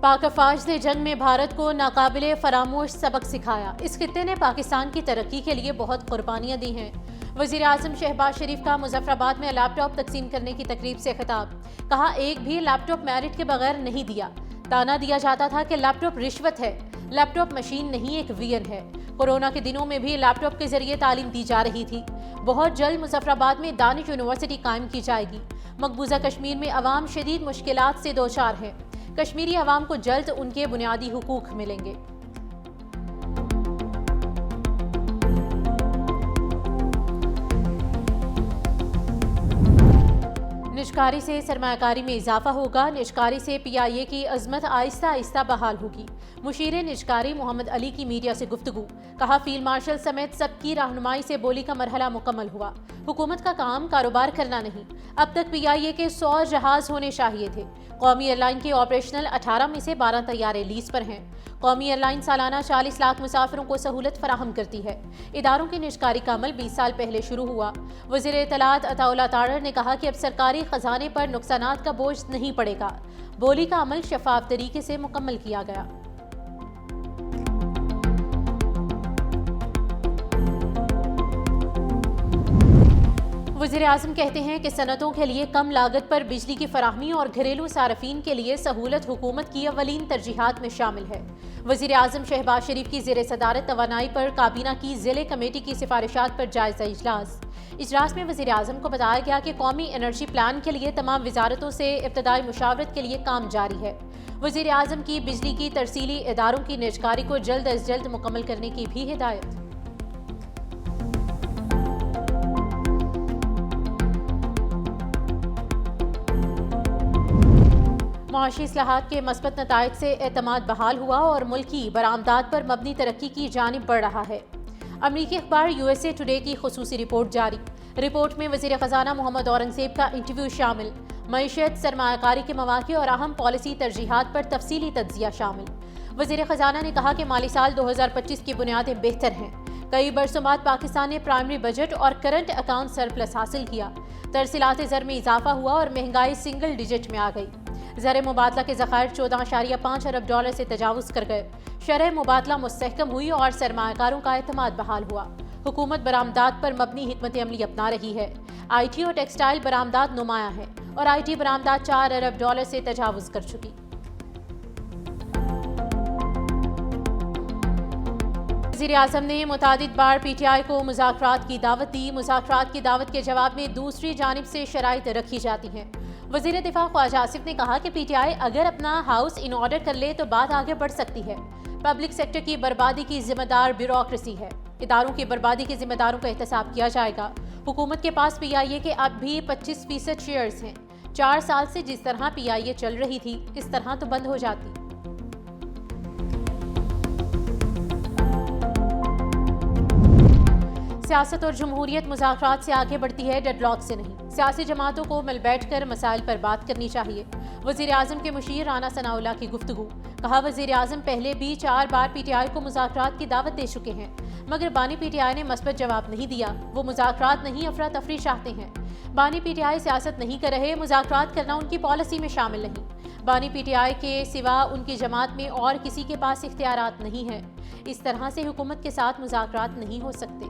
پاک افواج نے جنگ میں بھارت کو ناقابل فراموش سبق سکھایا۔ اس خطے نے پاکستان کی ترقی کے لیے بہت قربانیاں دی ہیں۔ وزیر اعظم شہباز شریف کا مظفر آباد میں لیپ ٹاپ تقسیم کرنے کی تقریب سے خطاب۔ کہا ایک بھی لیپ ٹاپ میرٹ کے بغیر نہیں دیا۔ تانا دیا جاتا تھا کہ لیپ ٹاپ رشوت ہے۔ لیپ ٹاپ مشین نہیں، ایک وین ہے۔ کورونا کے دنوں میں بھی لیپ ٹاپ کے ذریعے تعلیم دی جا رہی تھی۔ بہت جلد مظفر آباد میں دانش یونیورسٹی قائم کی جائے گی۔ مقبوضہ کشمیر میں عوام شدید مشکلات سے دوچار ہے۔ کشمیری عوام کو جلد ان کے بنیادی حقوق ملیں گے۔ نجکاری سے سرمایہ کاری میں اضافہ ہوگا۔ نجکاری سے پی آئی اے کی عظمت آہستہ آہستہ بحال ہوگی۔ مشیر نجکاری محمد علی کی میڈیا سے گفتگو۔ کہا فیلڈ مارشل سمیت سب کی رہنمائی سے بولی کا مرحلہ مکمل ہوا۔ حکومت کا کام کاروبار کرنا نہیں۔ اب تک پی آئی اے کے 100 جہاز ہونے چاہیے تھے۔ قومی ایئر لائن کے آپریشنل 18 میں سے 12 طیارے لیز پر ہیں۔ قومی ایئر لائن سالانہ 40 لاکھ مسافروں کو سہولت فراہم کرتی ہے۔ اداروں کی نجکاری کا عمل 20 سال پہلے شروع ہوا۔ وزیر اطلاعات عطا اللہ تارڑ نے کہا کہ اب سرکاری خزانے پر نقصانات کا بوجھ نہیں پڑے گا۔ بولی کا عمل شفاف طریقے سے مکمل کیا گیا۔ وزیر اعظم کہتے ہیں کہ صنعتوں کے لیے کم لاگت پر بجلی کی فراہمی اور گھریلو صارفین کے لیے سہولت حکومت کی اولین ترجیحات میں شامل ہے۔ وزیر اعظم شہباز شریف کی زیر صدارت توانائی پر کابینہ کی ضلع کمیٹی کی سفارشات پر جائزہ اجلاس۔ اجلاس میں وزیر اعظم کو بتایا گیا کہ قومی انرجی پلان کے لیے تمام وزارتوں سے ابتدائی مشاورت کے لیے کام جاری ہے۔ وزیر اعظم کی بجلی کی ترسیلی اداروں کی نجکاری کو جلد از جلد مکمل کرنے کی بھی ہدایت۔ معاشی اصلاحات کے مثبت نتائج سے اعتماد بحال ہوا اور ملکی برآمدات پر مبنی ترقی کی جانب بڑھ رہا ہے۔ امریکی اخبار یو ایس اے ٹوڈے کی خصوصی رپورٹ جاری۔ رپورٹ میں وزیر خزانہ محمد اورنگزیب کا انٹرویو شامل، معیشت، سرمایہ کاری کے مواقع اور اہم پالیسی ترجیحات پر تفصیلی تجزیہ شامل۔ وزیر خزانہ نے کہا کہ مالی سال 2025 کی بنیادیں بہتر ہیں۔ کئی برسوں بعد پاکستان نے پرائمری بجٹ اور کرنٹ اکاؤنٹ سرپلس حاصل کیا۔ ترسیلات زر میں اضافہ ہوا اور مہنگائی سنگل ڈیجٹ میں آ گئی۔ زر مبادلہ کے ذخائر 14.5 ارب ڈالر سے تجاوز کر گئے۔ شرح مبادلہ مستحکم ہوئی اور سرمایہ کاروں کا اعتماد بحال ہوا۔ حکومت برآمدات پر مبنی حکمت عملی اپنا رہی ہے۔ آئی ٹی اور ٹیکسٹائل برآمدات نمایاں ہیں اور آئی ٹی برآمدات 4 ارب ڈالر سے تجاوز کر چکی۔ وزیر اعظم نے متعدد بار پی ٹی آئی کو مذاکرات کی دعوت دی۔ مذاکرات کی دعوت کے جواب میں دوسری جانب سے شرائط رکھی جاتی ہیں۔ وزیر دفاع خواجہ آصف نے کہا کہ پی ٹی آئی اگر اپنا ہاؤس ان آرڈر کر لے تو بات آگے بڑھ سکتی ہے۔ پبلک سیکٹر کی بربادی کی ذمہ دار بیوروکریسی ہے۔ اداروں کی بربادی کے ذمہ داروں کا احتساب کیا جائے گا۔ حکومت کے پاس پی آئی اے کے اب بھی 25% شیئرز ہیں۔ 4 سال سے جس طرح پی آئی اے چل رہی تھی اس طرح تو بند ہو جاتی۔ سیاست اور جمہوریت مذاکرات سے آگے بڑھتی ہے، ڈیڈ لاک سے نہیں۔ سیاسی جماعتوں کو مل بیٹھ کر مسائل پر بات کرنی چاہیے۔ وزیر اعظم کے مشیر رانا ثناء اللہ کی گفتگو۔ کہا وزیر اعظم پہلے بھی 4 بار پی ٹی آئی کو مذاکرات کی دعوت دے چکے ہیں، مگر بانی پی ٹی آئی نے مثبت جواب نہیں دیا۔ وہ مذاکرات نہیں، افراتفری چاہتے ہیں۔ بانی پی ٹی آئی سیاست نہیں کر رہے، مذاکرات کرنا ان کی پالیسی میں شامل نہیں۔ بانی پی ٹی آئی کے سوا ان کی جماعت میں اور کسی کے پاس اختیارات نہیں ہیں۔ اس طرح سے حکومت کے ساتھ مذاکرات نہیں ہو سکتے۔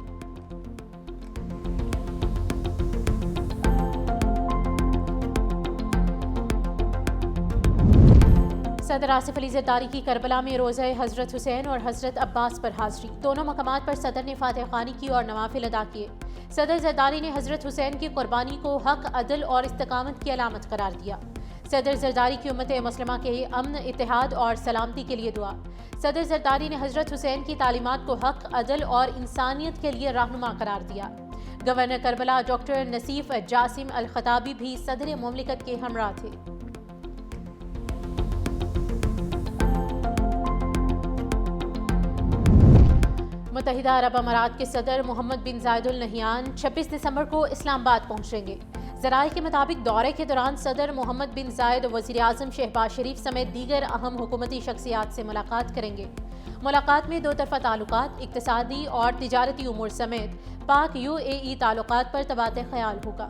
صدر آصف علی زرداری کی کربلا میں روضہ حضرت حسین اور حضرت عباس پر حاضری۔ دونوں مقامات پر صدر نے فاتح خوانی کی اور نوافل ادا کیے۔ صدر زرداری نے حضرت حسین کی قربانی کو حق، عدل اور استقامت کی علامت قرار دیا۔ صدر زرداری کی امت مسلمہ کے امن، اتحاد اور سلامتی کے لیے دعا۔ صدر زرداری نے حضرت حسین کی تعلیمات کو حق، عدل اور انسانیت کے لیے رہنما قرار دیا۔ گورنر کربلا ڈاکٹر نصیف جاسم الخطابی بھی صدر مملکت کے ہمراہ تھے۔ متحدہ عرب امارات کے صدر محمد بن زائد ال نہیان 26 دسمبر کو اسلام آباد پہنچیں گے۔ ذرائع کے مطابق دورے کے دوران صدر محمد بن زائد وزیر اعظم شہباز شریف سمیت دیگر اہم حکومتی شخصیات سے ملاقات کریں گے۔ ملاقات میں 2 طرفہ تعلقات، اقتصادی اور تجارتی امور سمیت پاک یو اے ای تعلقات پر تبادلہ خیال ہوگا۔